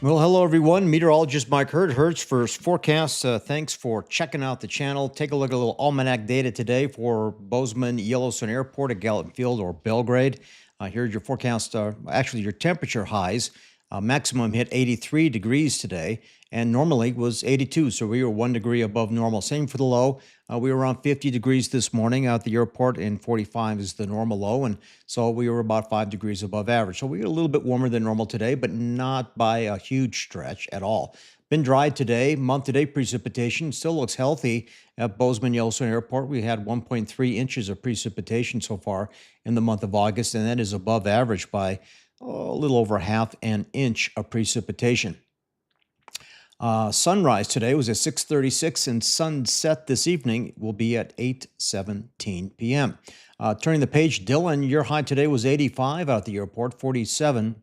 Well, hello everyone. Meteorologist Mike Hertz first forecast. Thanks for checking out the channel. Take a look at a little almanac data today for Bozeman Yellowstone Airport at Gallup Field or Belgrade. Here's your forecast. Actually, your temperature highs. Maximum hit 83 degrees today, and normally was 82. So we were 1 degree above normal. Same for the low. We were around 50 degrees this morning out at the airport, and 45 is the normal low. And so we were about 5 degrees above average. So we were a little bit warmer than normal today, but not by a huge stretch at all. Been dry today. Month to date precipitation still looks healthy at Bozeman Yellowstone Airport. We had 1.3 inches of precipitation so far in the month of August, and that is above average by a little over half an inch of precipitation. Sunrise today was at 6:36, and sunset this evening will be at 8:17 p.m. Turning the page, Dylan, your high today was 85 out at the airport, 47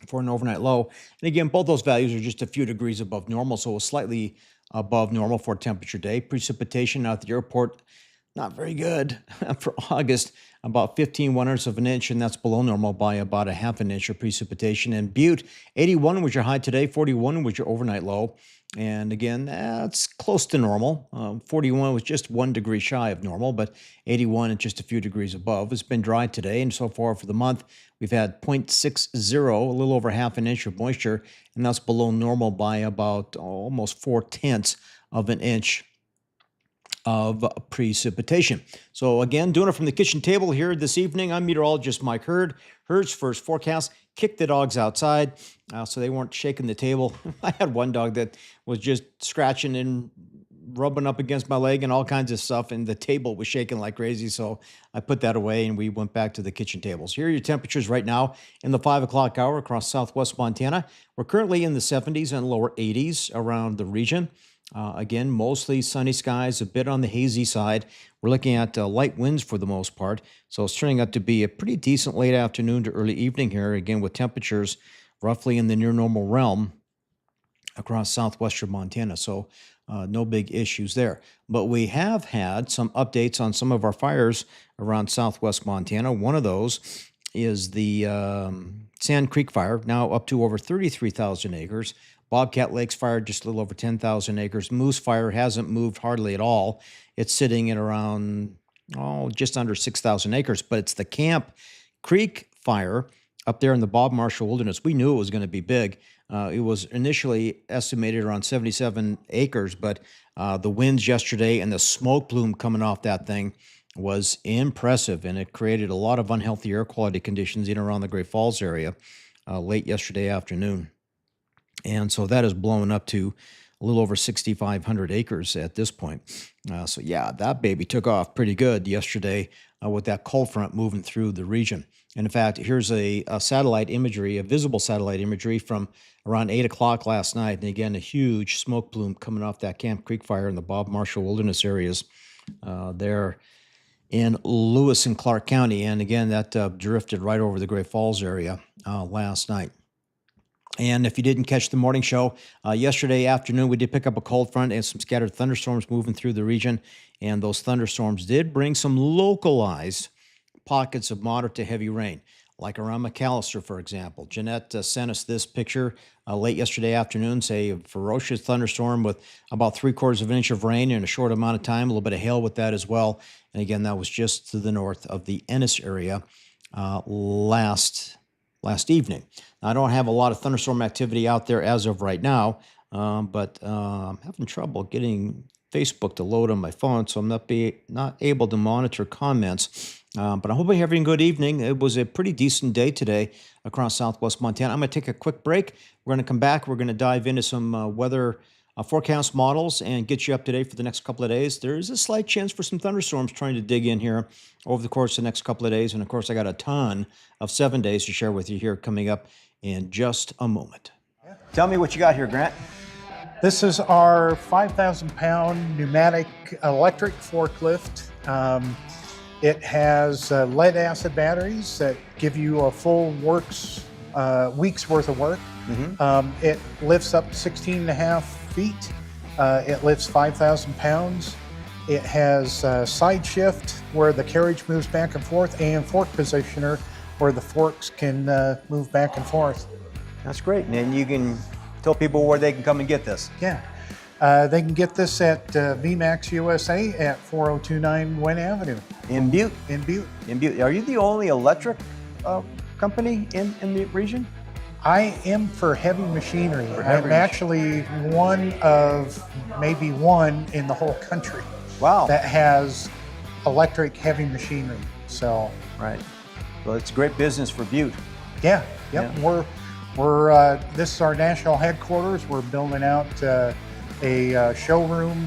for an overnight low. And again, both those values are just a few degrees above normal, so it was slightly above normal for a temperature day. Precipitation out at the airport, not very good for August, about 15 1/8 of an inch, and that's below normal by about a half an inch of precipitation. And Butte, 81 was your high today, 41 was your overnight low. And again, that's close to normal. 41 was just 1 degree shy of normal, but 81 is just a few degrees above. It's been dry today, and so far for the month, we've had 0.60, a little over half an inch of moisture, and that's below normal by about almost 4/10 of an inch of precipitation. So again, doing it from the kitchen table here this evening. I'm meteorologist Mike Hertz first forecast. Kicked the dogs outside so they weren't shaking the table. I had one dog that was just scratching and rubbing up against my leg and all kinds of stuff, and the table was shaking like crazy. So I put that away and we went back to the kitchen tables. Here are your temperatures right now in the 5 o'clock hour across southwest Montana. We're currently in the 70s and lower 80s around the region. Again, mostly sunny skies, a bit on the hazy side. We're looking at light winds for the most part. So it's turning out to be a pretty decent late afternoon to early evening here, again, with temperatures roughly in the near normal realm across southwestern Montana. So no big issues there. But we have had some updates on some of our fires around southwest Montana. One of those is the Sand Creek fire, now up to over 33,000 acres. Bobcat Lakes fire, just a little over 10,000 acres. Moose fire hasn't moved hardly at all. It's sitting at around, just under 6,000 acres. But it's the Camp Creek fire up there in the Bob Marshall Wilderness. We knew it was going to be big. It was initially estimated around 77 acres, but the winds yesterday and the smoke plume coming off that thing was impressive, and it created a lot of unhealthy air quality conditions in and around the Great Falls area late yesterday afternoon. And so that is blowing up to a little over 6,500 acres at this point. So yeah, that baby took off pretty good yesterday with that cold front moving through the region. And in fact, here's a satellite imagery, a visible satellite imagery from around 8 o'clock last night. And again, a huge smoke plume coming off that Camp Creek fire in the Bob Marshall Wilderness areas there in Lewis and Clark County. And again, that drifted right over the Great Falls area last night. And if you didn't catch the morning show, yesterday afternoon, we did pick up a cold front and some scattered thunderstorms moving through the region. And those thunderstorms did bring some localized pockets of moderate to heavy rain, like around McAllister, for example. Jeanette sent us this picture late yesterday afternoon, say a ferocious thunderstorm with about 3/4 of an inch of rain in a short amount of time, a little bit of hail with that as well. And again, that was just to the north of the Ennis area last evening. Now, I don't have a lot of thunderstorm activity out there as of right now, but I'm having trouble getting Facebook to load on my phone, so I'm not able to monitor comments. But I hope you're having a good evening. It was a pretty decent day today across southwest Montana. I'm going to take a quick break. We're going to come back. We're going to dive into some weather forecast models and get you up to date for the next couple of days. There is a slight chance for some thunderstorms trying to dig in here over the course of the next couple of days. And of course, I got a ton of 7 days to share with you here coming up in just a moment. Tell me what you got here, Grant. This is our 5,000-pound pneumatic electric forklift. It has lead-acid batteries that give you a full week's worth of work. Mm-hmm. It lifts up 16.5 feet. It lifts 5,000 pounds. It has side shift where the carriage moves back and forth, and fork positioner where the forks can move back and forth. That's great. And then you can tell people where they can come and get this. Yeah. They can get this at VMAX USA at 4029 Wynn Avenue In Butte. in Butte. In Butte. Are you the only electric company in the region? I am for heavy machinery. heavy I'm machinery. actually one of maybe one in the whole country Wow. that has electric heavy machinery. So Right. Well, it's great business for Butte. yeah, yep. Yeah. We're this is our national headquarters. We're building out a showroom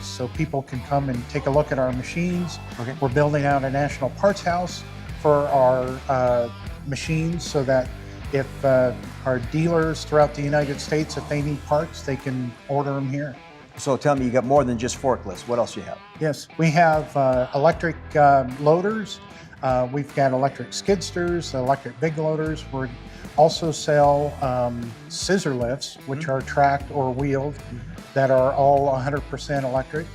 so people can come and take a look at our machines. Okay. We're building out a national parts house for our machines so that if our dealers throughout the United States, if they need parts, they can order them here. So tell me, you got more than just forklifts. What else do you have? Yes, we have electric loaders. We've got electric skidsters, electric big loaders. We also sell scissor lifts, which are tracked or wheeled, that are all 100% electric.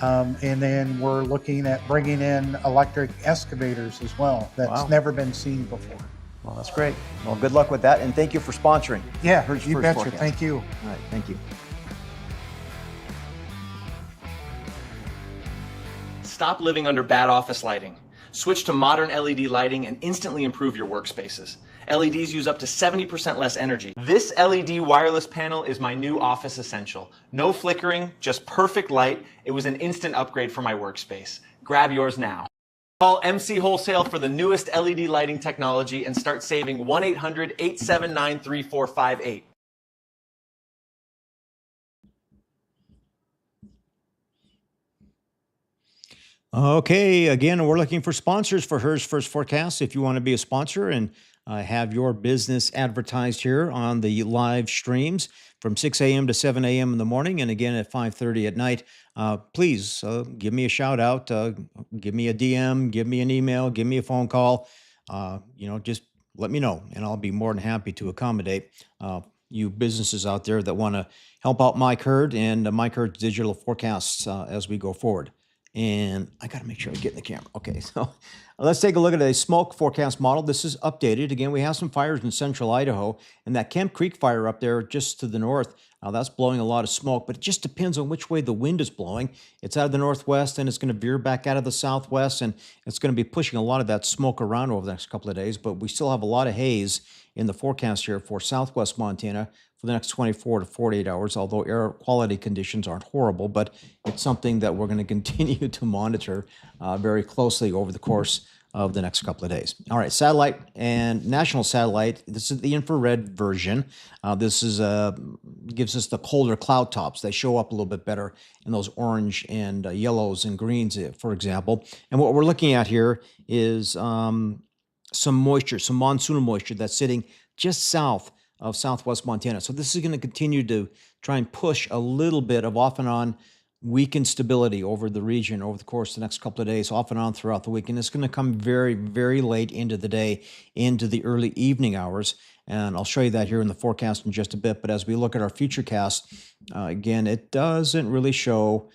And then we're looking at bringing in electric excavators as well. That's Wow. never been seen before. Well, that's great. Well, good luck with that, and thank you for sponsoring. Yeah, Hertz you First betcha. Forecast. Thank you. All right, thank you. Stop living under bad office lighting. Switch to modern LED lighting and instantly improve your workspaces. LEDs use up to 70% less energy. This LED wireless panel is my new office essential. No flickering, just perfect light. It was an instant upgrade for my workspace. Grab yours now. Call MC Wholesale for the newest LED lighting technology and start saving 1-800-879-3458. Okay, again, we're looking for sponsors for Hertz First Forecast. If you want to be a sponsor and have your business advertised here on the live streams from 6 a.m. to 7 a.m. in the morning and again at 5:30 at night, please give me a shout out, give me a DM, give me an email, give me a phone call. Just let me know, and I'll be more than happy to accommodate you businesses out there that want to help out Mike Hurd and Mike Hurd's digital forecasts as we go forward. And I got to make sure I get in the camera. Okay, so let's take a look at a smoke forecast model. This is updated. Again, we have some fires in central Idaho, and that Kemp Creek fire up there just to the north, that's blowing a lot of smoke, but it just depends on which way the wind is blowing. It's out of the northwest, and it's going to veer back out of the southwest, and it's going to be pushing a lot of that smoke around over the next couple of days, but we still have a lot of haze in the forecast here for southwest Montana for the next 24 to 48 hours, although air quality conditions aren't horrible, but it's something that we're going to continue to monitor very closely over the course of the next couple of days. All right, satellite and national satellite. This is the infrared version. This is gives us the colder cloud tops. They show up a little bit better in those orange and yellows and greens, for example. And what we're looking at here is some moisture, some monsoonal moisture that's sitting just south of southwest Montana. So this is going to continue to try and push a little bit of off and on weak instability over the region over the course of the next couple of days, off and on throughout the week. And it's going to come very, very late into the day, into the early evening hours. And I'll show you that here in the forecast in just a bit. But as we look at our future cast, again, it doesn't really show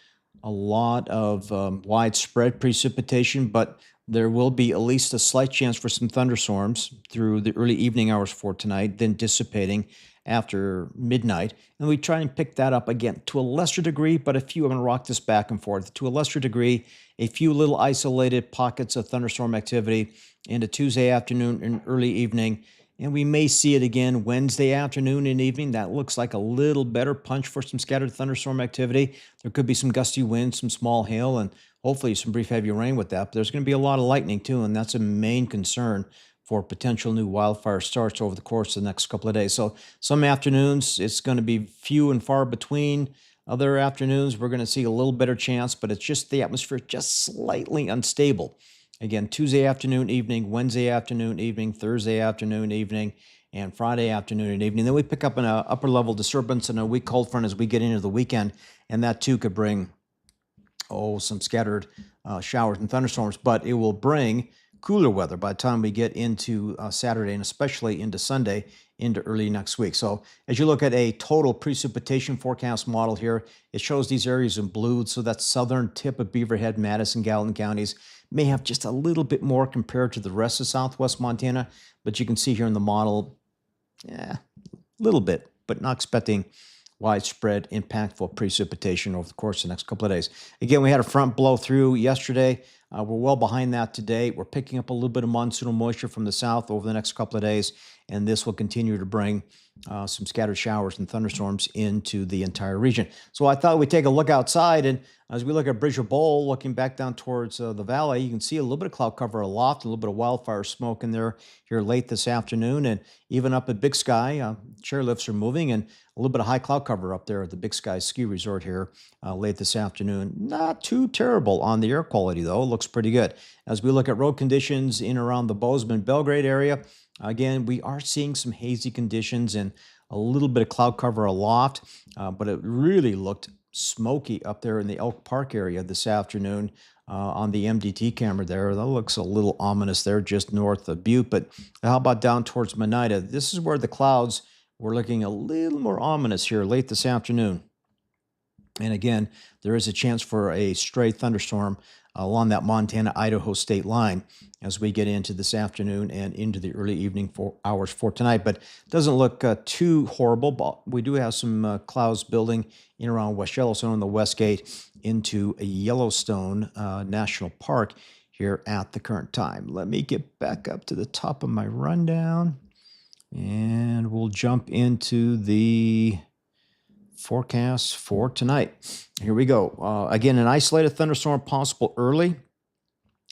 a lot of widespread precipitation, but there will be at least a slight chance for some thunderstorms through the early evening hours for tonight, then dissipating after midnight. And we try and pick that up again to a lesser degree, but I'm going to rock this back and forth. To a lesser degree, a few little isolated pockets of thunderstorm activity into Tuesday afternoon and early evening. And we may see it again Wednesday afternoon and evening. That looks like a little better punch for some scattered thunderstorm activity. There could be some gusty winds, some small hail, and hopefully some brief heavy rain with that. But there's going to be a lot of lightning too, and that's a main concern for potential new wildfire starts over the course of the next couple of days. So some afternoons, it's going to be few and far between. Other afternoons, we're going to see a little better chance, but it's just the atmosphere just slightly unstable. Again, Tuesday afternoon, evening, Wednesday afternoon, evening, Thursday afternoon, evening, and Friday afternoon and evening. Then we pick up an upper level disturbance and a weak cold front as we get into the weekend, and that too could bring, some scattered showers and thunderstorms, but it will bring cooler weather by the time we get into Saturday and especially into Sunday into early next week. So as you look at a total precipitation forecast model here, it shows these areas in blue. So that southern tip of Beaverhead, Madison, Gallatin counties may have just a little bit more compared to the rest of southwest Montana, but you can see here in the model, little bit, but not expecting widespread impactful precipitation over the course of the next couple of days. Again, we had a front blow through yesterday. We're well behind that today. We're picking up a little bit of monsoonal moisture from the south over the next couple of days, and this will continue to bring some scattered showers and thunderstorms into the entire region. So I thought we'd take a look outside, and as we look at Bridger Bowl, looking back down towards the valley, you can see a little bit of cloud cover aloft, a little bit of wildfire smoke in there here late this afternoon, and even up at Big Sky, chairlifts are moving, and a little bit of high cloud cover up there at the Big Sky Ski Resort here late this afternoon. Not too terrible on the air quality, though. It looks pretty good. As we look at road conditions in around the Bozeman-Belgrade area, again, we are seeing some hazy conditions and a little bit of cloud cover aloft, but it really looked smoky up there in the Elk Park area this afternoon on the MDT camera there. That looks a little ominous there just north of Butte, but how about down towards Monida? This is where the clouds were looking a little more ominous here late this afternoon. And again, there is a chance for a stray thunderstorm along that Montana-Idaho state line as we get into this afternoon and into the early evening hours for tonight. But it doesn't look too horrible. But we do have some clouds building in around West Yellowstone and the West Gate into a Yellowstone National Park here at the current time. Let me get back up to the top of my rundown, and we'll jump into the forecast for tonight. Here we go. Again, an isolated thunderstorm possible early,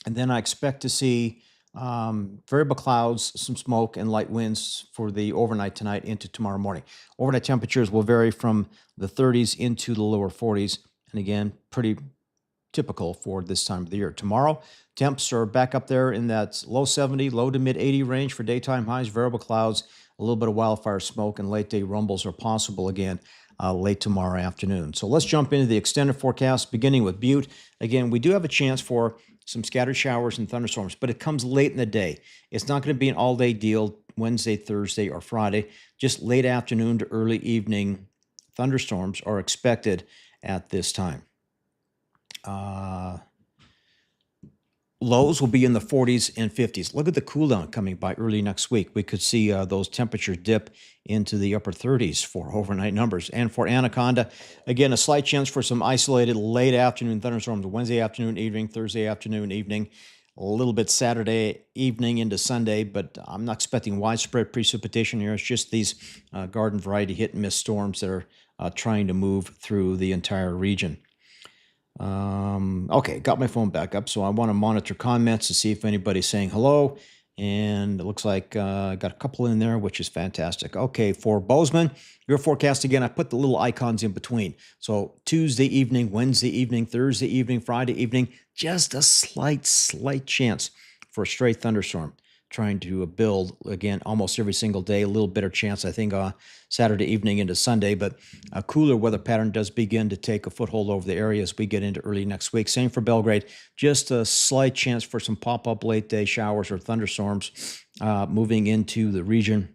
and then I expect to see variable clouds, some smoke, and light winds for the overnight tonight into tomorrow morning. Overnight temperatures will vary from the 30s into the lower 40s, and again, pretty typical for this time of the year. Tomorrow, temps are back up there in that low 70, low to mid 80 range for daytime highs, variable clouds, a little bit of wildfire smoke, and late day rumbles are possible again late tomorrow afternoon. So let's jump into the extended forecast, beginning with Butte. Again, we do have a chance for some scattered showers and thunderstorms, but it comes late in the day. It's not going to be an all-day deal Wednesday, Thursday, or Friday. Just late afternoon to early evening thunderstorms are expected at this time. Lows will be in the 40s and 50s. Look at the cool down coming by early next week. We could see those temperatures dip into the upper 30s for overnight numbers. And for Anaconda, again, a slight chance for some isolated late afternoon thunderstorms Wednesday afternoon, evening, Thursday afternoon, evening, a little bit Saturday evening into Sunday, but I'm not expecting widespread precipitation here. It's just these garden variety hit and miss storms that are trying to move through the entire region. Okay, got my phone back up, so I want to monitor comments to see if anybody's saying hello, and it looks like I got a couple in there, which is fantastic. Okay, for Bozeman, your forecast again, I put the little icons in between. So Tuesday evening, Wednesday evening, Thursday evening, Friday evening, just a slight chance for a stray thunderstorm trying to build again almost every single day. A little better chance, I think, Saturday evening into Sunday, but a cooler weather pattern does begin to take a foothold over the area as we get into early next week. Same for Belgrade, just a slight chance for some pop-up late day showers or thunderstorms moving into the region.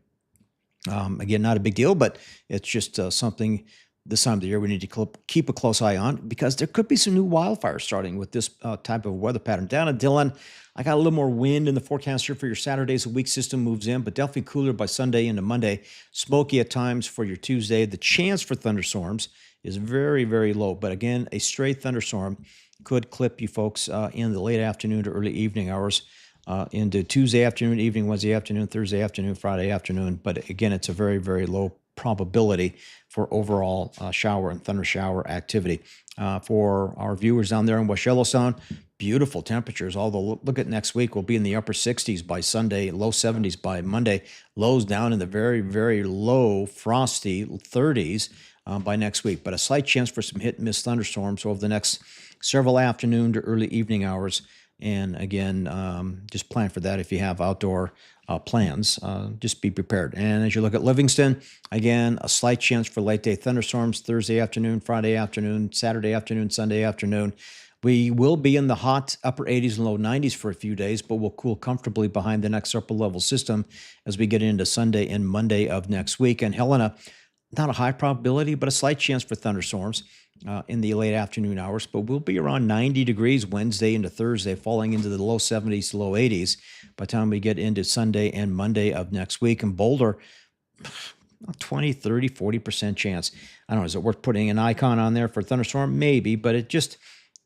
Again, not a big deal, but it's just something this time of the year we need to keep a close eye on, because there could be some new wildfires starting with this type of weather pattern. Down in Dillon, I got a little more wind in the forecast here for your Saturdays. A weak system moves in, but definitely cooler by Sunday into Monday. Smoky at times for your Tuesday. The chance for thunderstorms is very, very low. But again, a stray thunderstorm could clip you folks in the late afternoon to early evening hours into Tuesday afternoon, evening, Wednesday afternoon, Thursday afternoon, Friday afternoon. But again, it's a very, very low probability for overall shower and thunder shower activity. For our viewers down there in West Yellowstone, beautiful temperatures, although look at next week, we'll be in the upper 60s by Sunday, low 70s by Monday, lows down in the very, very low frosty 30s by next week. But a slight chance for some hit and miss thunderstorms over the next several afternoon to early evening hours. And again, just plan for that if you have outdoor plans. Just be prepared. And as you look at Livingston, again, a slight chance for late day thunderstorms Thursday afternoon, Friday afternoon, Saturday afternoon, Sunday afternoon. We will be in the hot upper 80s and low 90s for a few days, but we'll cool comfortably behind the next upper level system as we get into Sunday and Monday of next week. And Helena, not a high probability, but a slight chance for thunderstorms in the late afternoon hours, but we'll be around 90 degrees Wednesday into Thursday, falling into the low 70s to low 80s by the time we get into Sunday and Monday of next week. And Boulder, 20, 30, 40% chance. I don't know. Is it worth putting an icon on there for thunderstorm? Maybe, but it just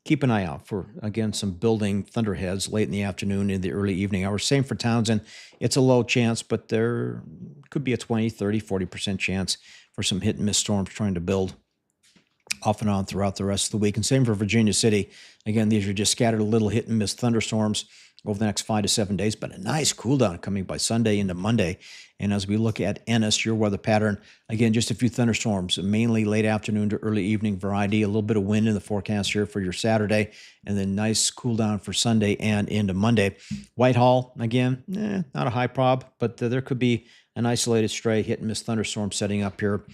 keep an eye out for, again, some building thunderheads late in the afternoon, in the early evening hours. Same for Townsend. It's a low chance, but there could be a 20, 30, 40% chance for some hit and miss storms trying to build off and on throughout the rest of the week. And same for Virginia City. Again, these are just scattered little hit and miss thunderstorms over the next 5 to 7 days, but a nice cool down coming by Sunday into Monday. And as we look at Ennis, your weather pattern, again, just a few thunderstorms, mainly late afternoon to early evening variety, a little bit of wind in the forecast here for your Saturday, and then nice cool down for Sunday and into Monday. Whitehall, again, not a high prob, but there could be an isolated stray hit and miss thunderstorm setting up here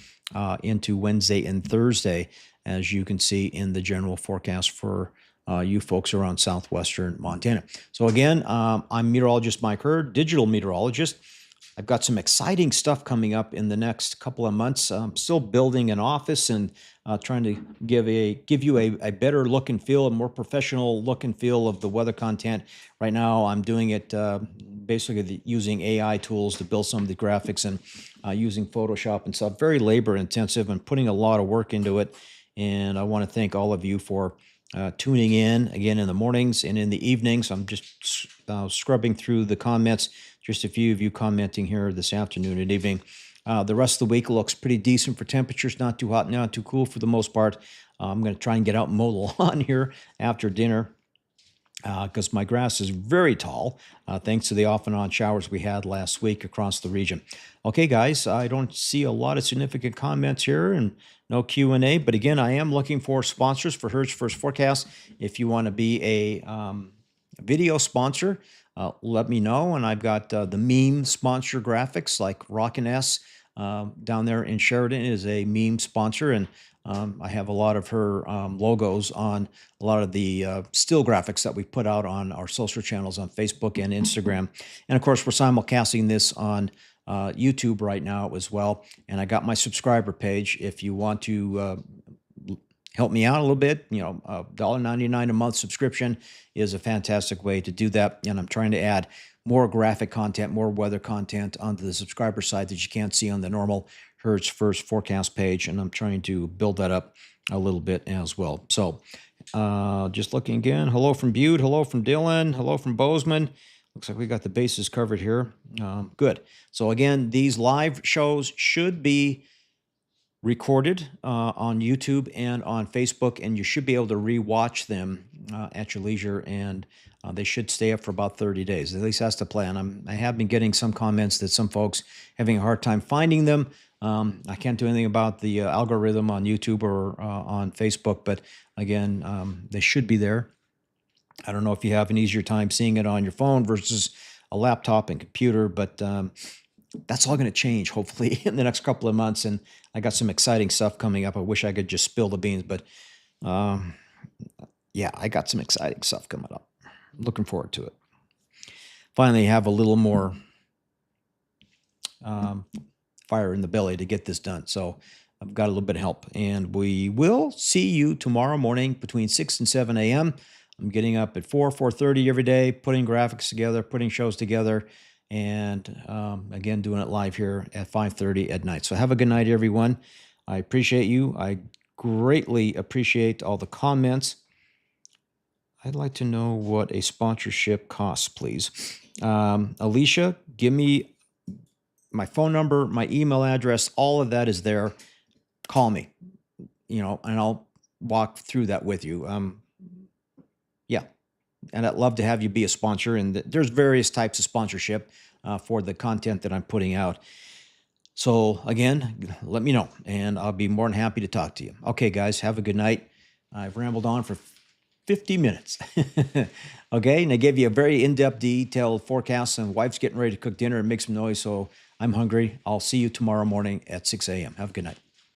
into Wednesday and Thursday, as you can see in the general forecast for you folks around southwestern Montana. So again, I'm meteorologist Mike Hurd, digital meteorologist. I've got some exciting stuff coming up in the next couple of months. I'm still building an office and trying to give you a better look and feel, a more professional look and feel of the weather content. Right now, I'm doing it basically using AI tools to build some of the graphics and using Photoshop and stuff. Very labor intensive and putting a lot of work into it. And I want to thank all of you for tuning in again in the mornings and in the evenings. I'm just scrubbing through the comments. Just a few of you commenting here this afternoon and evening. The rest of the week looks pretty decent for temperatures. Not too hot, not too cool for the most part. I'm going to try and get out and mow the lawn here after dinner because my grass is very tall thanks to the off and on showers we had last week across the region. Okay, guys, I don't see a lot of significant comments here and no Q&A, but again, I am looking for sponsors for Herd's First Forecast. If you want to be a video sponsor, let me know. And I've got the meme sponsor graphics, like Rockin' S down there in Sheridan is a meme sponsor, and I have a lot of her logos on a lot of the still graphics that we put out on our social channels on Facebook and Instagram. And of course, we're simulcasting this on YouTube right now as well. And I got my subscriber page. If you want to help me out a little bit, $1.99 a month subscription is a fantastic way to do that. And I'm trying to add more graphic content, more weather content onto the subscriber side that you can't see on the normal Herd's First Forecast page. And I'm trying to build that up a little bit as well. So just looking again, hello from Butte, hello from Dillon, hello from Bozeman. Looks like we got the bases covered here. Good. So again, these live shows should be recorded on YouTube and on Facebook, and you should be able to rewatch them at your leisure, and they should stay up for about 30 days. At least that's the plan. I have been getting some comments that some folks having a hard time finding them. I can't do anything about the algorithm on YouTube or on Facebook, but again, they should be there. I don't know if you have an easier time seeing it on your phone versus a laptop and computer, but that's all going to change hopefully in the next couple of months. And I got some exciting stuff coming up. I wish I could just spill the beans, but yeah, I got some exciting stuff coming up. Looking forward to it. Finally, have a little more fire in the belly to get this done. So I've got a little bit of help, and we will see you tomorrow morning between 6 and 7 a.m. I'm getting up at 4:30 every day, putting graphics together, putting shows together, and again, doing it live here at 5:30 at night. So have a good night, everyone. I appreciate you. I greatly appreciate all the comments. I'd like to know what a sponsorship costs, please. Alicia, give me my phone number, my email address, all of that is there. Call me, and I'll walk through that with you. Yeah, and I'd love to have you be a sponsor. And there's various types of sponsorship for the content that I'm putting out. So again, let me know, and I'll be more than happy to talk to you. Okay, guys, have a good night. I've rambled on for 50 minutes. Okay, and I gave you a very in-depth, detailed forecast, and wife's getting ready to cook dinner and make some noise, so I'm hungry. I'll see you tomorrow morning at 6 a.m. Have a good night.